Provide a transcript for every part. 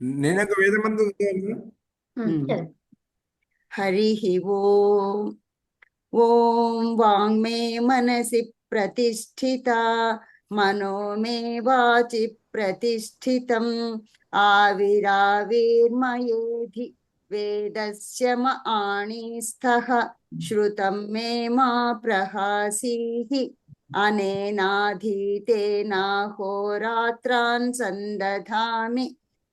నేనొక వేదమంత్రం చదివాను. చదువు. हरिः ओम् ॐ वाङ्मे मनसि प्रतिष्ठिता मनो मे वाचि प्रतिष्ठितम् आविराविर्मयेधि वेदस्य म आणीस्थः श्रुतं मे मा प्रहासीः अनेनाधीतेनाहोरात्रान् सन्दधामि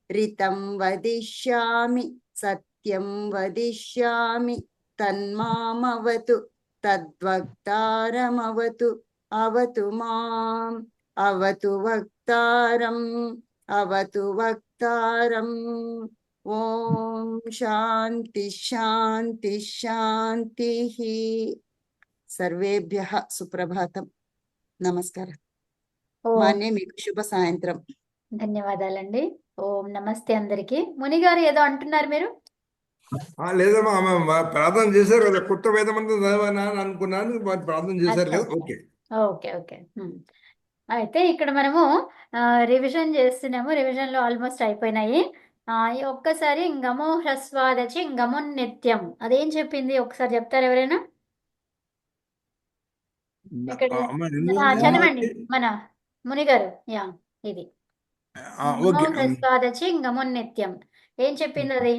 ऋतं वदिष्यामि सत्यं वदिष्यामि तन्मामवतु तद्वक्तारमवतु अवतु माम् अवतु वक्तारम् ओम शांति शांति शांतिः सर्वेभ्यः सुप्रभातं नमस्कार ఓం మాన్య మీకు శుభ సాయంత్రం ధన్యవాదాలండి. ఓం నమస్తే అందరికి. ముని గారు ఏదో అంటున్నారు మీరు? లేదమ్మా, ఆమె ప్రార్థన చేశారు కదా, కొత్త వేదమంత్రం చదవనా అని అనుకున్నాను. వారు ప్రార్థన చేశారు అచ్చా కదా. అచ్చా. ఓకే. Okay okay. అయితే ఇక్కడ మనము రివిజన్ చేస్తున్నాము. రివిజన్ లో ఆల్మోస్ట్ అయిపోయినాయి. ఈ ఒక్కసారి ఇంగమో హ్రస్వాదచి ఇంగమో నిత్యం అదేం చెప్పింది ఒకసారి చెప్తారు ఎవరైనా? ఇక్కడ అమ్మ, ఎందులో చదవండి ఉంది? మన ముని గారు. యా ఇది ఇంగమో ఓకే. హ్రస్వాదచి ఇంగమో నిత్యం ఏం చెప్పింది అది?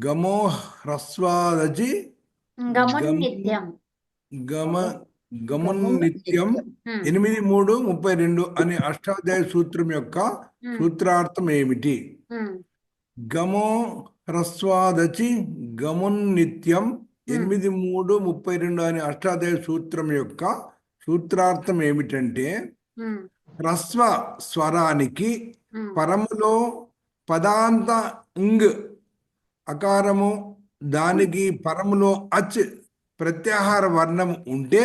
గమో హ్రస్వాదచి ఇంగమో గమ్ నిత్యం. గమ నిత్యం. గమున్నిత్యం 8:3:32 అనే అష్టాధ్యాయ సూత్రం యొక్క సూత్రార్థం ఏమిటి? గమో హ్రస్వాదచి గమున్నిత్యం 8:3:32 అనే అష్టాధ్యాయ సూత్రం యొక్క సూత్రార్థం ఏమిటంటే, హ్రస్వ స్వరానికి పరములో పదాంత ఇంగ్ అకారము, దానికి పరములో అచ్ ప్రత్యాహార వర్ణం ఉంటే,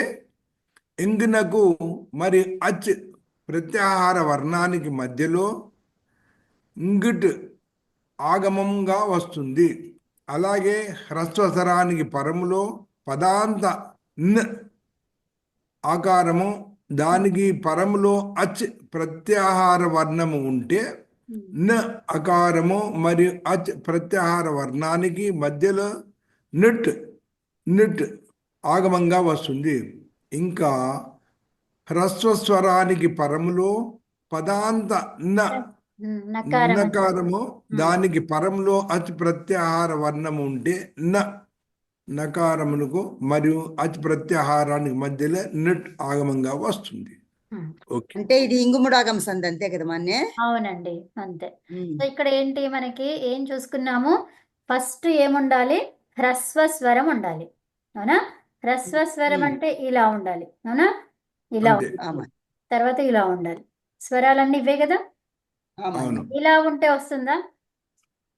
ఇంగ్నకు మరి అచ్ ప్రత్యాహార వర్ణానికి మధ్యలో ఇంగిట్ ఆగమంగా వస్తుంది. అలాగే హ్రస్వస్వరానికి పరములో పదాంత న్ ఆకారము, దానికి పరములో అచ్ ప్రత్యాహార వర్ణము ఉంటే, న అకారము మరియు అచ్ ప్రత్యాహార వర్ణానికి మధ్యలో నిట్ నిట్ ఆగమంగా వస్తుంది. ఇంకా హ్రస్వస్వరానికి పరములో పదాంత న నకారము, దానికి పరములో అచ్ ప్రత్యాహార వర్ణము ఉంటే, న నకారములకు మరియు అచ్ ప్రత్యాహారానికి మధ్యలో నిట్ ఆగమంగా వస్తుంది. ఓకే. అంటే ఇది ఇంగుముడాగం సంధి అంతే కదా మాన్య? అవునండి అంతే. సో ఇక్కడ ఏంటి మనకి ఏం చూసుకున్నాము? ఫస్ట్ ఏముండాలి? హ్రస్వ స్వరం ఉండాలి, అవునా? హ్రస్వ స్వరం అంటే ఇలా ఉండాలి, అవునా? ఇలా అంతే. ఉండాలి. తర్వాత ఇలా ఉండాలి. స్వరాలన్నీ ఇవే కదా. అవును. ఇలా ఉంటే వస్తుందా?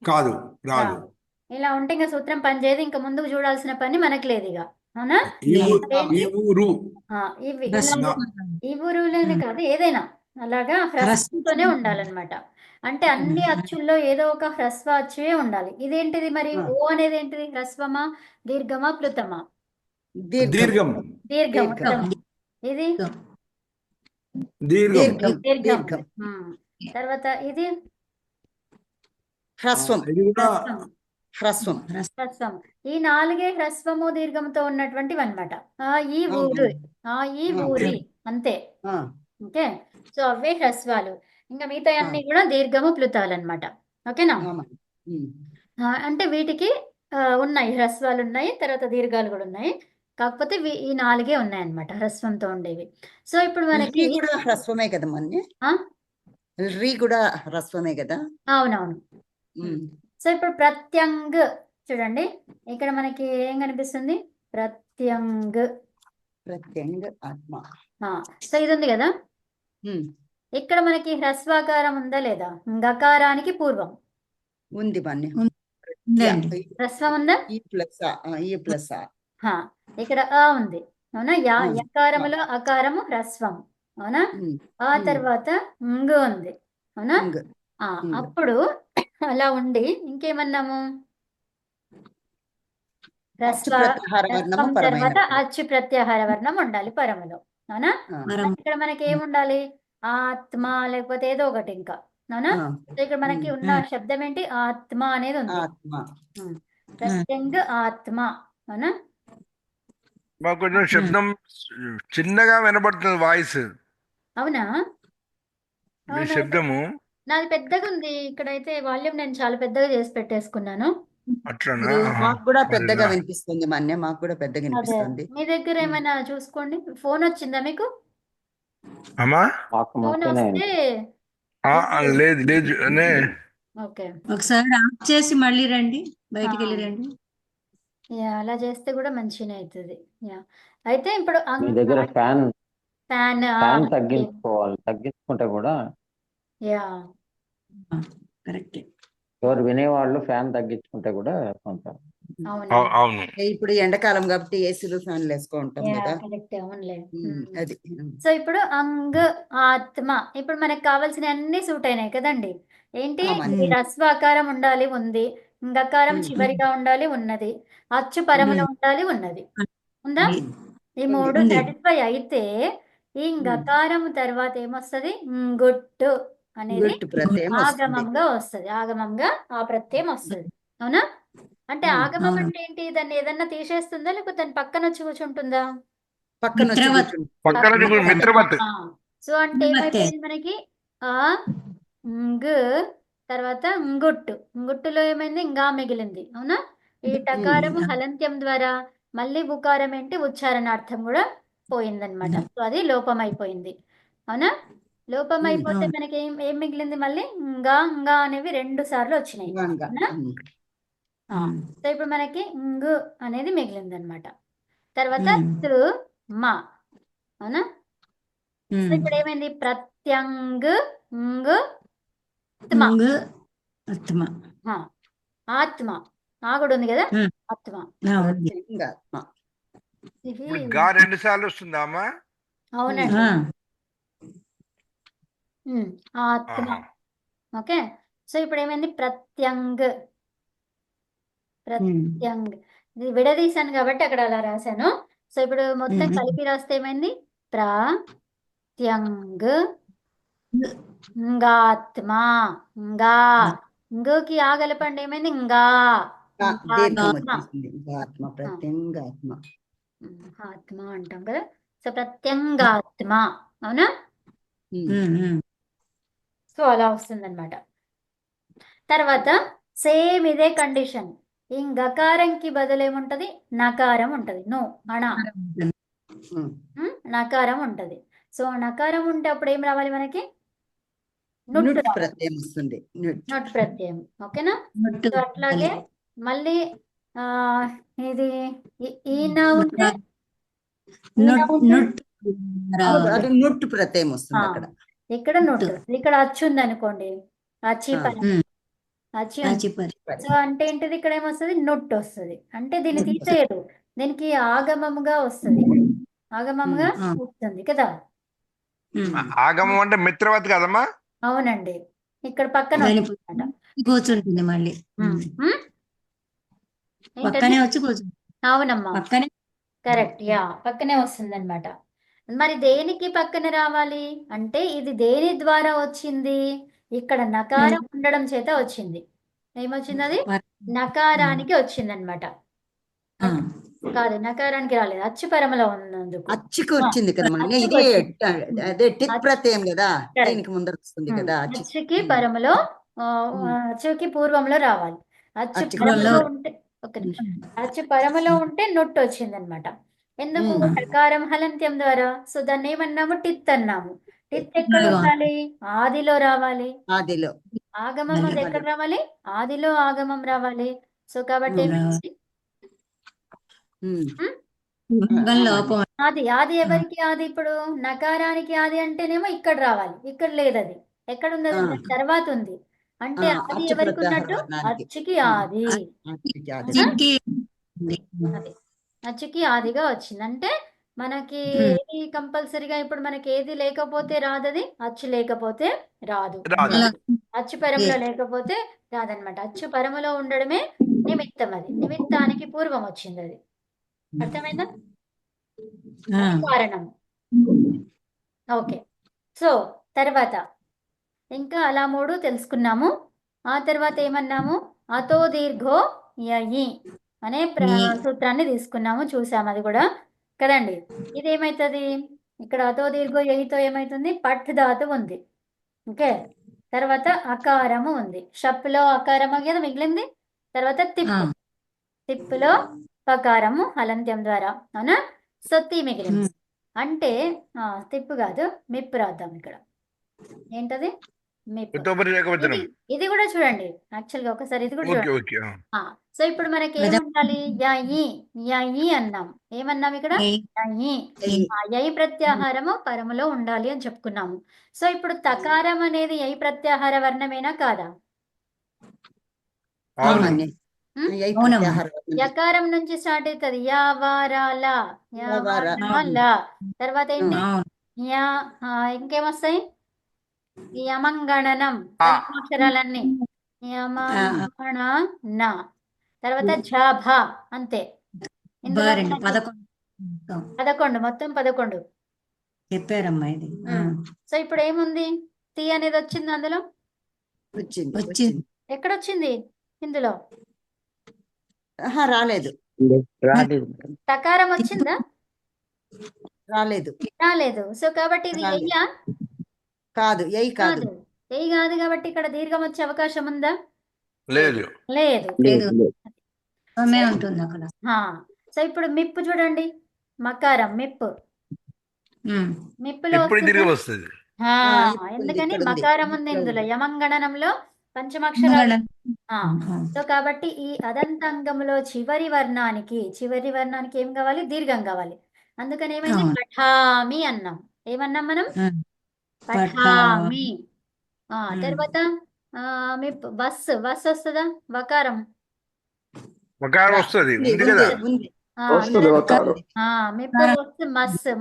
కాదు, రాదు. ఇలా ఉంటే ఇంకా సూత్రం పనిచేయదు. ఇంకా ముందుకు చూడాల్సిన పని మనకి లేదు ఇక, అవునా? ఈ ఊరు ఇవి ఈ ఊరులోనే కాదు, ఏదైనా అలాగా హ్రస్వంతోనే ఉండాలన్నమాట. అంటే అన్ని అచ్చుల్లో ఏదో ఒక హ్రస్వ అచ్చువే ఉండాలి. ఇదేంటిది మరి? ఓ అనేది ఏంటిది? హ్రస్వమా, దీర్ఘమా, ప్లుతమా? దీర్ఘం. దీర్ఘం. ఇది దీర్ఘం. దీర్ఘం. తర్వాత ఇది హ్రస్వం. ఇది కూడా హ్రస్వం. హ్రస్వం. ఈ నాలుగే హ్రస్వము దీర్ఘంతో ఉన్నటువంటివి అనమాట. ఈ ఊరు, ఈ ఊరి, అంతే. ఓకే, సో అవే హ్రస్వాలు. ఇంకా మిగతా అన్ని కూడా దీర్ఘము ప్లుతాలు అనమాట. ఓకేనా? అంటే వీటికి ఉన్నాయి, హ్రస్వాలు ఉన్నాయి, తర్వాత దీర్ఘాలు కూడా ఉన్నాయి. కాకపోతే ఈ నాలుగే ఉన్నాయి అనమాట హ్రస్వంతో ఉండేవి. సో ఇప్పుడు మనకి కూడా హ్రస్వమే కదా మన్య? రీ కూడా హ్రస్వమే కదా? అవునవును. సో ఇప్పుడు ప్రత్యంగ్ చూడండి, ఇక్కడ మనకి ఏం కనిపిస్తుంది? ప్రత్యంగ్. ప్రత్యంగ్ ఆత్మ. సో ఇది ఉంది కదా. ఇక్కడ మనకి హ్రస్వాకారం ఉందా లేదా? గకారానికి పూర్వం ఉంది మన్య. హ్రస్వం ఉందా? ఈ ప్లస్ ఇక్కడ ఆ ఉంది, అవునా? యకారములో అకారము హ్రస్వం, అవునా? ఆ తర్వాత ఇంగు ఉంది, అవునా? అప్పుడు అలా ఉండి ఇంకేమన్నాము? తర్వాత అచ్చు ప్రత్యాహార వర్ణం ఉండాలి పరములో, అవునా? ఇక్కడ మనకి ఏముండాలి? ఆత్మ లేకపోతే ఏదో ఒకటి ఇంకా అవునా? ఆ, సో ఇక్కడ మనకి ఉన్న శబ్దం ఏంటి? ఆత్మ అనేది ఉంది. ఆత్మ. ప్రత్యంగ్ ఆత్మ. అవునా? మాకు కొంచెం శబ్దం చిన్నగా వినబడుతుంది వాయిస్. అవునా? మీ అవునా? శబ్దము నాది పెద్దగా ఉంది. ఇక్కడైతే వాల్యూమ్ నేను చాలా పెద్దగా చేసి పెట్టేసుకున్నాను. అట్లనా? మాకు కూడా మరి పెద్దగా వినిపిస్తుంది మన్య, మాకు కూడా పెద్దగా అదే వినిపిస్తుంది. మీ దగ్గర ఏమైనా చూసుకోండి. ఫోన్ వచ్చిందా మీకు? అమ్మా మాకు ఫోన్ మంచిగానే వస్తే లేదు లేదు అనే ఓకే. ఒకసారి ఆఫ్ చేసి మళ్ళీ రండి, బయటికి వెళ్ళి రండి. యా, అలా చేస్తే కూడా మంచిగానే అవుతుంది. యా, అయితే ఇప్పుడు మీ దగ్గర ఫ్యాన్ ఫ్యాన్ తగ్గించుకోవాలి. తగ్గించుకుంటే కూడా యా కరెక్ట్. ఎవరు వినేవాళ్ళు ఫ్యాన్ తగ్గించుకుంటే కూడా కొంచెం అవును. అవును. ఇప్పుడు ఎండాకాలం కాబట్టి ఏసీలు ఫ్యాన్లు వేసుకుంటాం యా, కదా. కరెక్ట్. అవునులే. అది సో ఇప్పుడు అంగ్ ఆత్మ ఇప్పుడు మనకు కావాల్సిన అన్ని సూట్ అయినాయి కదండి. ఏంటి? మన్య. ఇది రస్వ ఆకారం ఉండాలి, ఉంది. ఇంగకారం చివరిగా ఉండాలి, ఉన్నది. అచ్చు పరములో ఉండాలి, ఉన్నది. ఉందా? ఈ మూడు ఉంది. సాటిస్ఫై అయితే ఈ గకారం తర్వాత ఏమొస్తుంది? గుట్టు అనేది గుట్టు ప్రత్యయం వస్తుంది. ఆగమంగా వస్తుంది. ఆగమంగా ఆ ప్రత్యయం వస్తుంది. అవునా? అంటే ఆగమం అవును. అంటే ఏంటి? దాన్ని ఏదన్నా తీసేస్తుందా, లేకపోతే దాని పక్కన వచ్చి కూర్చుంటుందా? పక్కన వచ్చి మిత్రవత్. కూర్చుంటుంది. పక్కన మిత్రవత్. సో అంటే ఏమైపోయింది మనకి? ఆ ఇంగ్ తర్వాత ఇంగుట్టు. ఇంగుట్టులో ఏమైంది? ఇంగా మిగిలింది. అవునా? ఈ టకారము హలంత్యం ద్వారా మళ్ళీ ఉకారం ఏంటి? ఉచ్చారణార్థం కూడా పోయిందనమాట. సో అది లోపం అయిపోయింది. అవునా? లోపం అయిపోతే మనకి ఏం ఏం మిగిలింది? మళ్ళీ ఇంకా అనేవి 2 సార్లు వచ్చినాయి. గంగా. అవునా? సో ఇప్పుడు మనకి ఇంగు అనేది మిగిలింది అనమాట. తర్వాత తు మా. అవునా? సో ఇప్పుడు ఏమైంది? ప్రత్యంగ్ ఇంగ్ ఆత్మ. ఆత్మ. ఆత్మ ఆ కూడా ఉంది కదా. ఆత్మ. ప్రత్యంగాత్మ. ఇది ఇప్పుడు గా 2 సార్లు వస్తుందా అమ్మా? అవునండి. ఆత్మ. ఓకే. సో ఇప్పుడు ఏమైంది? ప్రత్యంగ్. ప్రత్యంగ్ ఇది విడదీశాను కాబట్టి అక్కడ అలా రాశాను. సో ఇప్పుడు మొత్తం కలిపి రాస్తే ఏమైంది? ప్రత్యంగ్ ఇంగాత్మ. ఇంగా ఇంగుకి ఆగలపండి ఏమైంది? ఇంగా దీర్ఘం ఆత్మ. వచ్చేసింది. ఆత్మ ప్రత్యంగాత్మ. ఆత్మ అంటాం కదా. సో ప్రత్యంగాత్మ. అవునా? సో అలా వస్తుందన్నమాట. తర్వాత సేమ్ ఇదే కండిషన్. ఈ గకారంకి బదులు ఏముంటది? నకారం ఉంటది. నో అణ. నకారం ఉంటది. సో నకారం ఉంటే అప్పుడు ఏం రావాలి మనకి? నుట్టు రావాలి. ప్రత్యయం వస్తుంది. నొట్ ప్రత్యయం. ఓకేనా? సో అట్లాగే మళ్ళీ ఇది ఈయన ఉంటే అది నుట్టు ప్రత్యయం వస్తుంది అక్కడ. ఇక్కడ నొట్టు. ఇక్కడ అచ్చు ఉంది అనుకోండి. అచ్చి అచ్చి ఉంది. సో అంటే ఏంటిది? ఇక్కడ ఏమొస్తుంది? నొట్టు వస్తుంది. అంటే దీన్ని తీసేయదు, దీనికి ఆగమముగా వస్తుంది. ఆగమముగా వస్తుంది కదా. ఆగమం అంటే మిత్రవత్ కదమ్మా? అవునండి. ఇక్కడ పక్కన కూర్చుంటుంది మళ్ళీ. పక్కనే వచ్చి కూర్చుంటుంది. అవునమ్మా, పక్కనే. కరెక్ట్. యా, పక్కనే వస్తుంది అనమాట. మరి దేనికి పక్కన రావాలి అంటే ఇది దేని ద్వారా వచ్చింది? ఇక్కడ నకారం ఉండడం చేత వచ్చింది. ఏమొచ్చింది? అది నకారానికి వచ్చింది అనమాట. కాదు, నకారానికి రాలేదు, అచ్చు పరమలో ఉన్నందుకు అచ్చుకి వచ్చింది కదా మళ్ళీ. ఇది అదే టిక్ ప్రత్యయం కదా, దీనికి ముందర వస్తుంది కదా. అచ్చుకి పరమలో అచ్చుకి పూర్వంలో రావాలి. అచ్చు పరమలో ఉంటే ఒక నిమిషం. అచ్చు పరమలో ఉంటే నొట్టు వచ్చింది అనమాట. ఎందుకు? టకారం హలంత్యం ద్వారా. సో దాన్ని ఏమన్నాము? టిత్ అన్నాము. టిత్ ఎక్కడ ఉండాలి? ఆదిలో రావాలి. ఆదిలో ఆగమం అది ఎక్కడ రావాలి? ఆదిలో ఆగమం రావాలి. సో కాబట్టి ఆది ఆది ఎవరికి ఆది? ఇప్పుడు నకారానికి ఆది అంటేనేమో ఇక్కడ రావాలి. ఇక్కడ లేదు, అది ఎక్కడ ఉంది? అది తర్వాత ఉంది. అంటే ఆది ఎవరికి ఉన్నట్టు? అచ్చుకి ఆది. అచ్చుకి ఆదిగా వచ్చింది. అంటే మనకి ఏది కంపల్సరిగా ఇప్పుడు మనకి ఏది లేకపోతే రాదది? అచ్చు లేకపోతే రాదు. అచ్చు పరములో లేకపోతే రాదనమాట. అచ్చు పరములో ఉండడమే నిమిత్తం. అది నిమిత్తానికి పూర్వం వచ్చింది. అది అర్థమైందా? అది కారణం. ఓకే. సో తర్వాత ఇంకా అలా 3 తెలుసుకున్నాము. ఆ తర్వాత ఏమన్నాము? అతో దీర్ఘో యయి అనే సూత్రాన్ని తీసుకున్నాము, చూసాము అది కూడా కదండి. ఇది ఏమైతుంది? ఇక్కడ అతో దీర్ఘో యయితో ఏమైతుంది? పఠ్ ధాతువు ఉంది. ఓకే, తర్వాత అకారము ఉంది. షప్లో అకారము కదా మిగిలింది. తర్వాత తిప్పులో పకారము హలంత్యం ద్వారా, అవునా? సో తి మిగిలింది. అంటే తిప్పు కాదు, మిప్పు రాద్దాం ఇక్కడ. ఏంటది? మిప్పు. యుతోపరి ఏకవచనం. ఇది కూడా చూడండి, యాక్చువల్గా ఒకసారి ఇది కూడా ఓకే చూడండి. ఓకే. సో ఇప్పుడు మనకి ఏముండాలి? యయి అన్నాం. ఏమన్నాం ఇక్కడ? యయి. యయి ప్రత్యాహారము పరములో ఉండాలి అని చెప్పుకున్నాము. సో ఇప్పుడు తకారం అనేది యయి ప్రత్యాహార వర్ణమేనా కాదా? అవునండి. ఉమ్? యై ప్రత్యాహార వర్ణమే. యకారం నుంచి స్టార్ట్ అవుతుంది. యావారాల, యావారాల. తర్వాత ఏంటి? యా, ఇంకేమొస్తాయి? యమంగణనం, అక్షరాలన్నీ యమగణ. తర్వాత ఝభ, అంతే. ఇందులో 11, మొత్తం 11 చెప్పారమ్మా ఇది. సో ఇప్పుడు ఏముంది? తి అనేది వచ్చింది అందులో. వచ్చింది. ఎక్కడొచ్చింది ఇందులో? రాలేదు. రాలేదు. తకారం వచ్చిందా? రాలేదు. రాలేదు. సో కాబట్టి ఇది రాలేదు. ఎయ్యా? కాదు, యై కాదు. కాదు, ఎయ్యి కాదు. కాబట్టి ఇక్కడ దీర్ఘం వచ్చే అవకాశం ఉందా? లేదు. లేదు. ఉంటుంది అక్కడ. సో ఇప్పుడు మిప్పు చూడండి, మకారం మిప్పు. మిప్పులో ఎప్పుడు వస్తుందా? తిరిగి వస్తుంది. ఎందుకని ఇక్కడ ఉంది. మకారం ఉంది ఇందులో. యమంగణనంలో పంచమాక్షరాలు. సో కాబట్టి ఈ అదంతాంగంలో చివరి వర్ణానికి ఏం కావాలి? దీర్ఘం కావాలి. అందుకని ఏమైంది? పఠామి అన్నాం. ఏమన్నాం మనం? పఠామి. తర్వాత వస్ వస్తుందా? వకారం. వకారం వస్తుంది, ఉంది కదా. ఉంది. మిప్పు వస్తే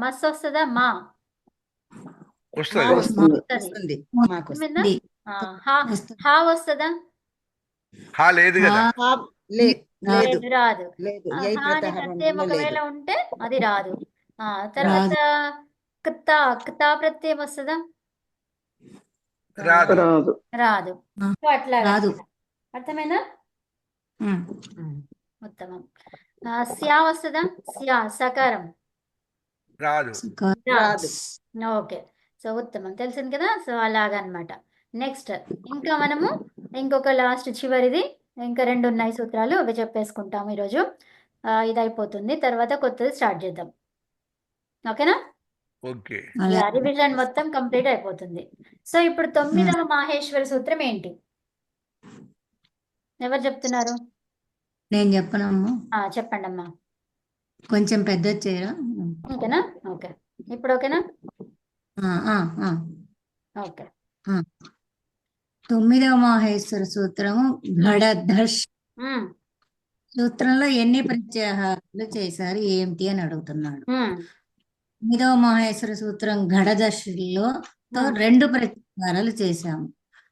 మస్ వస్తుందా? మా వస్తుంది. వస్తుంది. మాకు వస్తుంది. హా వస్తుందా? హా లేదు కదా. లేదు. రాదు. లేదు. హా యై అనే ప్రత్యాహార ప్రత్యయం వర్ణంలో ఒకవేళ లేదు. ఉంటే అది రాదు. తర్వాత క్తా ప్రత్యయం వస్తుందా? రాదు. రాదు. సో అట్లా రాదు. అర్థమైందా? ఉత్తమం. స్యా వస్తుందా? స్యా సకారం. రాదు. రాదు. ఓకే, సో ఉత్తమం, తెలిసింది కదా. సో అలాగనమాట. నెక్స్ట్ ఇంకా మనము ఇంకొక లాస్ట్ చివరిది ఇంకా 2 ఉన్నాయి సూత్రాలు, అవి చెప్పేసుకుంటాము ఈరోజు. ఇది అయిపోతుంది, తర్వాత కొత్తది స్టార్ట్ చేద్దాం. ఓకేనా? ఓకే. రివిజన్ మొత్తం కంప్లీట్ అయిపోతుంది. సో ఇప్పుడు 9వ మాహేశ్వర సూత్రం ఏంటి? ఎవరు చెప్తున్నారు? నేను చెప్పనమ్మా. చెప్పండి అమ్మా. కొంచెం పెద్ద చేయరా? ఓకేనా? ఓకే, ఇప్పుడు ఓకేనా? ఓకే. 9వ మాహేశ్వర సూత్రము ఘడధష్. సూత్రంలో ఎన్ని ప్రత్యాహారాలు చేశారు ఏమిటి అని అడుగుతున్నాడు. 9వ మాహేశ్వర సూత్రం ఘడదశలో 2 ప్రత్యాహారాలు చేశాము.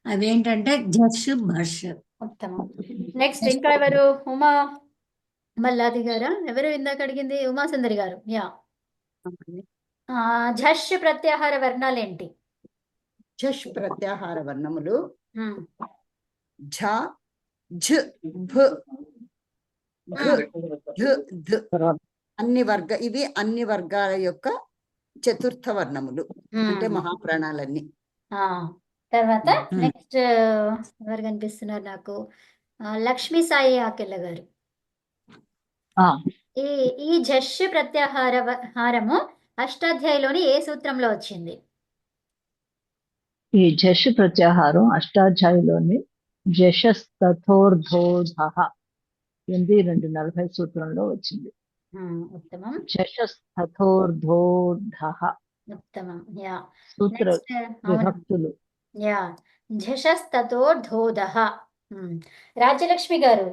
అవేంటంటే జష్ భష్. ఉత్తమం. నెక్స్ట్ ఇంకా ఎవరు? ఉమా మల్లాది గారా? ఎవరు ఇందాక అడిగింది? ఉమాసుందరి గారు. ఝష్ ప్రత్యాహార వర్ణాలు ఏంటి? ఝష్ ప్రత్యాహార వర్ణములు ఝ, ఝ, భ, ఘ, ఢ, ధ. ఇవి అన్ని వర్గాల యొక్క చతుర్థ వర్ణములు, అంటే మహాప్రాణాలన్నీ. తర్వాత నెక్స్ట్ ఎవరు కనిపిస్తున్నారు నాకు? లక్ష్మీ సాయి ఆకెళ్ళ గారు. ఈ ఝష్ ప్రత్యాహార హారము అష్టాధ్యాయిలోని ఏ సూత్రంలో వచ్చింది? ఈ జష్ ప్రత్యాహారం అష్టాధ్యాయిలోని జషస్తథోర్ధోధః 8-2-40 సూత్రంలో వచ్చింది. ఉత్తమం. జషస్తథోర్ధోధః. ఉత్తమం. సూత్ర విభక్తులు. ఝషస్తథోర్ధోధః. రాజ్యలక్ష్మి గారు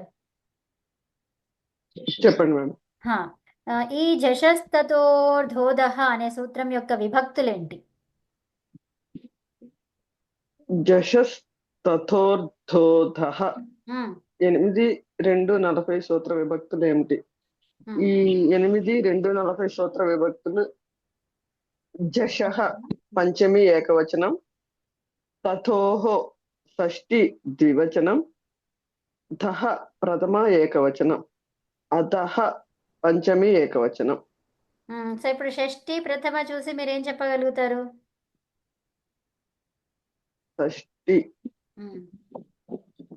చెప్పండి మేడం. ఈ ఝషస్తథోర్ధోధః అనే సూత్రం యొక్క విభక్తులేంటి? జషస్తథోర్ధోధః 8-2-40 సూత్ర విభక్తులు ఏమిటి? ఈ 8-2-40 సూత్ర విభక్తులు జషః పంచమి ఏకవచనం, తథోః షష్ఠి ద్వివచనం, ధః ప్రథమ ఏకవచనం, అధః పంచమి ఏకవచనం. సో ఇప్పుడు షష్ఠి ప్రథమ చూసి మీరు ఏం చెప్పగలుగుతారు? షష్ఠి ఉమ్,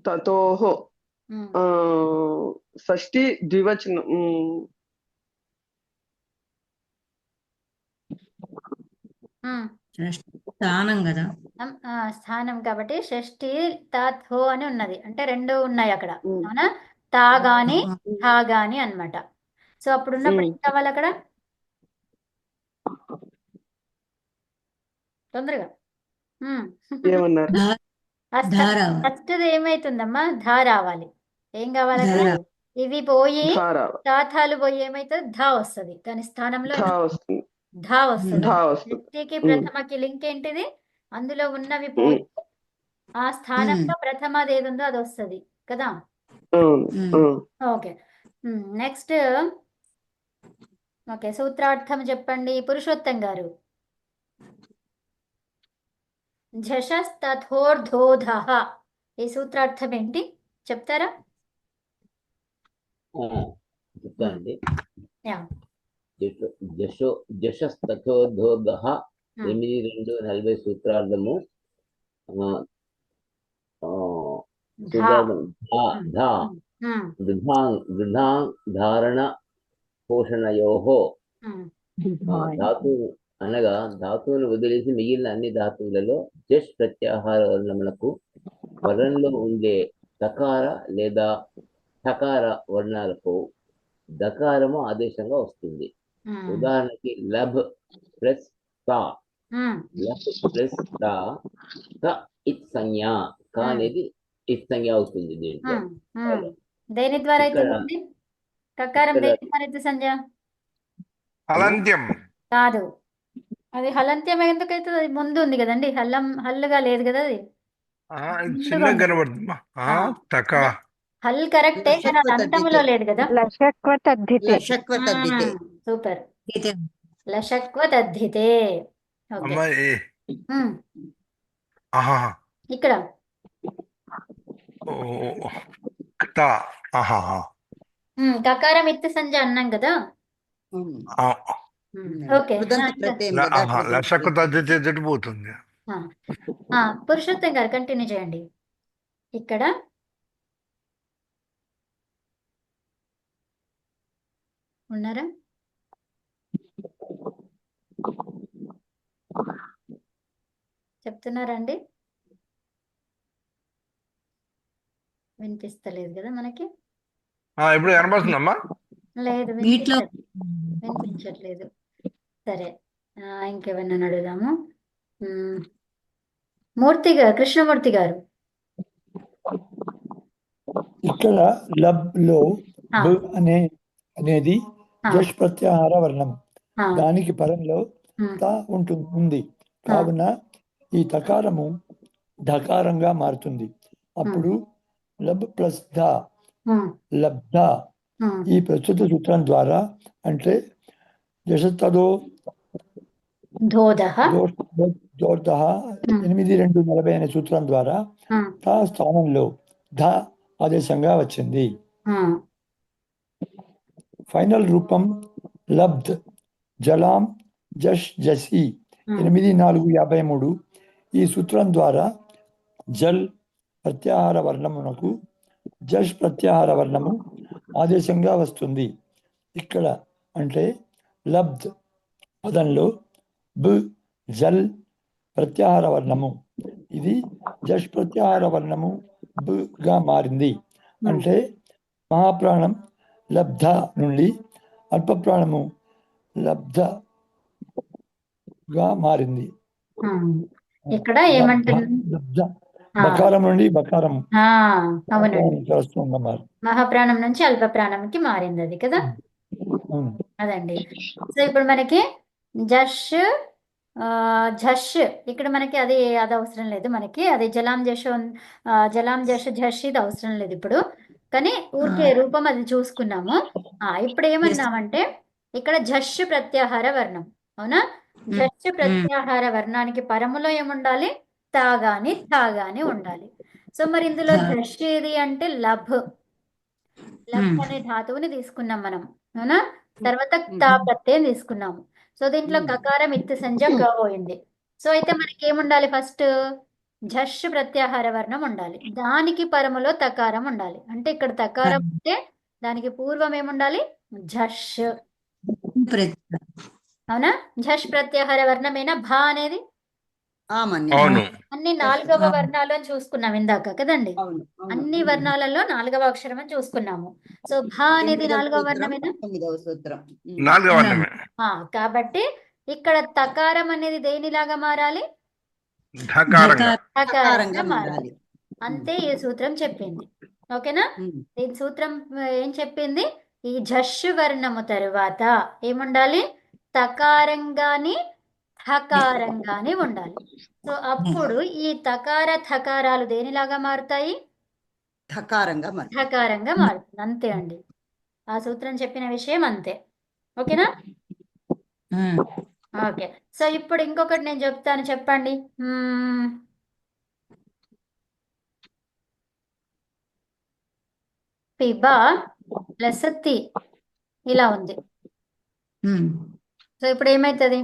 తథోః ఉమ్, షష్ఠి ద్వివచనం. ఉమ్. స్థానం కదా. స్థానం కాబట్టి షష్ఠి తాథో అని ఉన్నది, అంటే రెండు ఉన్నాయి అక్కడ, ఉమ్. అవునా? తా గాని థా గాని అన్నమాట. సో అప్పుడు ఉన్నప్పుడు ఏం కావాలి అక్కడ? తొందరగా. ఏమన్నారు? ధార. ఫస్ట్ ఏమైతుందమ్మా? ధా రావాలి. ఏం కావాలి అక్కడ? ధార. ఇవి పోయి ధార తాథాలు పోయి ఏమైతుంది? ధా వస్తుంది. దాని స్థానంలో ధా వస్తుంది. ధా వస్తుంది. ధా వస్తుంది. షష్ఠికి ప్రథమకి లింక్ ఏంటిది? అందులో ఉన్నవి పోయి ఆ స్థానంలో ప్రథమది ఏది ఉందో అది వస్తుంది కదా. Okay, next. ఓకే, సూత్రార్థం చెప్పండి పురుషోత్తం గారు. ఝషస్తథోర్ధోధః, ఈ సూత్రార్థం ఏంటి చెప్తారా? చెప్తానండి. యా. జషస్తథోర్ధోధః 8-2-40 సూత్రార్థము. సూత్రార్థం దృఢాం ధారణ పోషణయోః. ధాతు అనగా ధాతువును వదిలేసి మిగిలిన అన్ని ధాతువులలో జష్ ప్రత్యాహార వర్ణములకు వర్ణంలో ఉండే తకార లేదా ఠకార వర్ణాలకు దకారము ఆదేశంగా వస్తుంది. ఉదాహరణకి లబ్ ప్లస్ తా, లబ్ ప్లస్ తా, క ఇత్ సంజ్ఞ, క అనేది ఇత్ సంజ్ఞ అవుతుంది దీంట్లో. దేని ద్వారా ఇక్కడ అవుతుంది? కకారం దేని ద్వారా అయితే సంజ? అలంత్యం కాదు, అది హలంత్యం ఎందుకు అవుతుంది? అది ముందు ఉంది కదండి, హల్లుగా లేదు కదా అది. ఇది చిన్నగా కనబడుతుందమ్మా. తక హల్ కరెక్టే, కానీ అది అంతములో లేదు కదా. లషక్వ తద్ధితే. సూపర్. లషక్వ తద్ధితే. ఓకే, అమ్మా ఆహా ఇక్కడ ఓ తా ఆహా కకారం ఇత్తు సంజ అన్నాం కదా. ఓకే, లక్షకు తగ్గితే పోతుంది. పురుషోత్తం గారు కంటిన్యూ చేయండి. ఇక్కడ ఉన్నారా? చెప్తున్నారండి? వినిపిస్తలేదు కదా మనకి. ఇప్పుడు కనబడుతుందమ్మా? లేదు, వినిపించట్లేదు. సరే, ఇంకెవరినైనా అడుగుదాము. మూర్తి గారు, కృష్ణమూర్తి గారు. ఇక్కడ లబ్ లో అనేది జష్ ప్రత్యాహార వర్ణం, దానికి పరంలో తా ఉంది. కావున ఈ తకారము ధకారంగా మారుతుంది. అప్పుడు లబ్ ప్లస్ ధ, లబ్ధ. ఈ ప్రస్తుత సూత్రం ద్వారా అంటే జషస్తదో దోర్ధః 8-2-40 అనే సూత్రం ద్వారా తా స్థానంలో ధ ఆదేశంగా వచ్చింది. ఫైనల్ రూపం లబ్ధ్ జలాం జష్ జసి 8-4-53. ఈ సూత్రం ద్వారా జల్ ప్రత్యాహార వర్ణమునకు జష్ ప్రత్యాహార వర్ణము ఆదేశంగా వస్తుంది. ఇక్కడ అంటే లబ్ధ్ పదంలో బ్ జల్ ప్రత్యాహార వర్ణము, ఇది జష్ ప్రత్యాహార వర్ణము బ్ గా మారింది. అంటే మహాప్రాణం లబ్ధ నుండి అల్పప్రాణము లబ్ధగా మారింది. ఇక్కడ ఏమంటుంది? లబ్ధ బకారం నుండి బకారం మహాప్రాణం నుంచి అల్ప ప్రాణంకి మారింది అది కదా. అదండి. సో ఇప్పుడు మనకి జష్ ఝష్, ఇక్కడ మనకి అది అవసరం లేదు, మనకి అది జలాం జష్ ఝష్ ఇది అవసరం లేదు ఇప్పుడు, కానీ ఊరికే రూపం అది చూసుకున్నాము. ఇప్పుడు ఏమన్నామంటే ఇక్కడ ఝష్ ప్రత్యాహార వర్ణం, అవునా? ఝష్ ప్రత్యాహార వర్ణానికి పరములో ఏముండాలి? తా గాని థా గాని ఉండాలి. సో మరి ఇందులో ఝష్ ఏది అంటే లభ్. లభ్ అనే ధాతువుని తీసుకున్నాం మనం, అవునా? తర్వాత తా ప్రత్యయం తీసుకున్నాము. సో దీంట్లో కకారం ఇత్తు సంజ గ పోయింది. సో అయితే మనకి ఏముండాలి? ఫస్ట్ ఝష్ ప్రత్యాహార వర్ణం ఉండాలి, దానికి పరములో తకారం ఉండాలి. అంటే ఇక్కడ తకారం ఉంటే దానికి పూర్వం ఏముండాలి? ఝష్. అవునా? ఝష్ ప్రత్యాహార వర్ణమేనా భా అనేది? అవును. అన్ని 4వ వర్ణాలు అని చూసుకున్నాం ఇందాక కదండి. అన్ని వర్ణాలలో 4వ అక్షరం అని చూసుకున్నాము. సో భా అనేది 4వ వర్ణమేనా? 9వ సూత్రం. 4వ వర్ణమే. కాబట్టి ఇక్కడ తకారం అనేది దేనిలాగా మారాలి? ధకారంగా. తకారంగా మారాలి. అంతే ఈ సూత్రం చెప్పింది. ఓకేనా? ఈ సూత్రం ఏం చెప్పింది? ఈ ఝష్ వర్ణము తరువాత ఏముండాలి? తకారంగాని థకారంగాని ఉండాలి. సో అప్పుడు ఈ తకార థకారాలు దేనిలాగా మారుతాయి? ధకారంగా ధకారంగా మారుతుంది. అంతే అండి, ఆ సూత్రం చెప్పిన విషయం అంతే. ఓకేనా? ఓకే. సో ఇప్పుడు ఇంకొకటి నేను చెప్తాను, చెప్పండి. పిబ ప్లస్ తి ఇలా ఉంది. సో ఇప్పుడు ఏమైతుంది?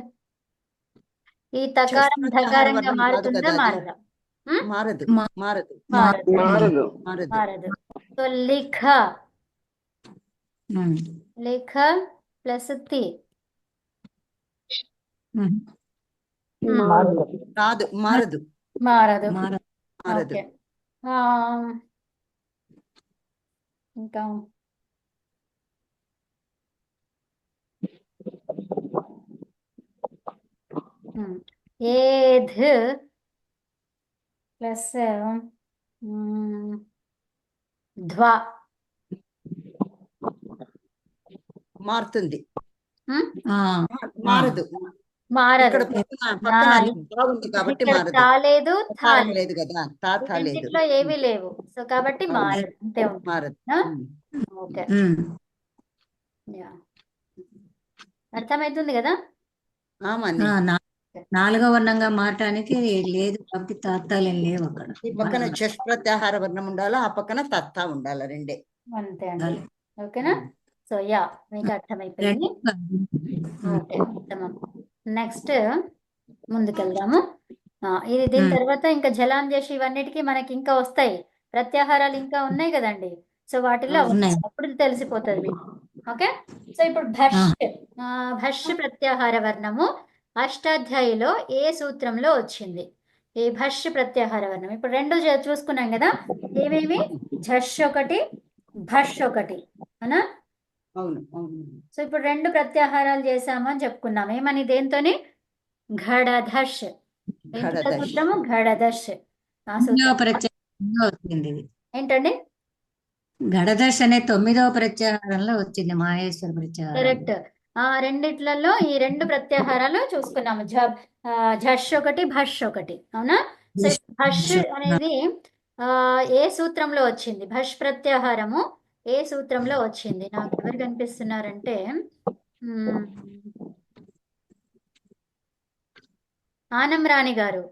ఈ తకారం ధకారంగా మారుతుందా మారదా? మారదు. మారదు. సో లిఖ ప్లస్ తి మారదు. ఓకే. ఇంకా ఏధ్ ప్లస్ ధ్వా మారుతుంది. మారదు. కాబట్టి తాలేదు, లేదు కదా, రెండిట్లో ఏమీ లేవు. సో కాబట్టి మారదు, అంతే మారదు. ఓకే. అర్థమవుతుంది కదా? 4వ వర్ణంగా మారటానికి లేదు కాబట్టి తాత్తాలేం లేవు అక్కడ. ఈ పక్కన ఝష్ ప్రత్యాహార వర్ణం ఉండాలా, ఆ పక్కన తత్తా ఉండాలా, రెండే. అంతే అండి. ఓకేనా? సో మీకు అర్థమైపోయింది. ఓకే, ఉత్తమం. నెక్స్ట్ ముందుకెళ్దాము. ఇది దీని తర్వాత ఇంకా జలాం చేసి ఇవన్నిటికీ మనకి ఇంకా వస్తాయి, ప్రత్యాహారాలు ఇంకా ఉన్నాయి కదండి. సో వాటిలో అప్పుడు తెలిసిపోతుంది మీకు. ఓకే. సో ఇప్పుడు భష్ ప్రత్యాహార వర్ణము అష్టాధ్యాయిలో ఏ సూత్రంలో వచ్చింది? ఈ భష్ ప్రత్యాహార వర్ణం ఇప్పుడు రెండు చూసుకున్నాం కదా, ఏమేమి? ఝష్ ఒకటి, భష్ ఒకటి, అవునా? సో ఇప్పుడు 2 ప్రత్యాహారాలు చేసాము అని చెప్పుకున్నాం. ఏమని? దేంతోని? ఘడధష్. సూత్రము ఘడధష్. ఏంటండి? ఘడదశ అనే 9వ ప్రత్యాహారంలో వచ్చింది మాహేశ్వర ప్రత్యాహారం. కరెక్ట్. రెండిట్లలో ఈ 2 ప్రత్యాహారాలు చూసుకున్నాము. ఝష్ ఒకటి, భష్ ఒకటి, అవునా? సో భష్ అనేది ఏ సూత్రంలో వచ్చింది? భష్ ప్రత్యాహారము ఏ సూత్రంలో వచ్చింది? నాకు ఎవరు కనిపిస్తున్నారంటే ఆనం రాణి గారు.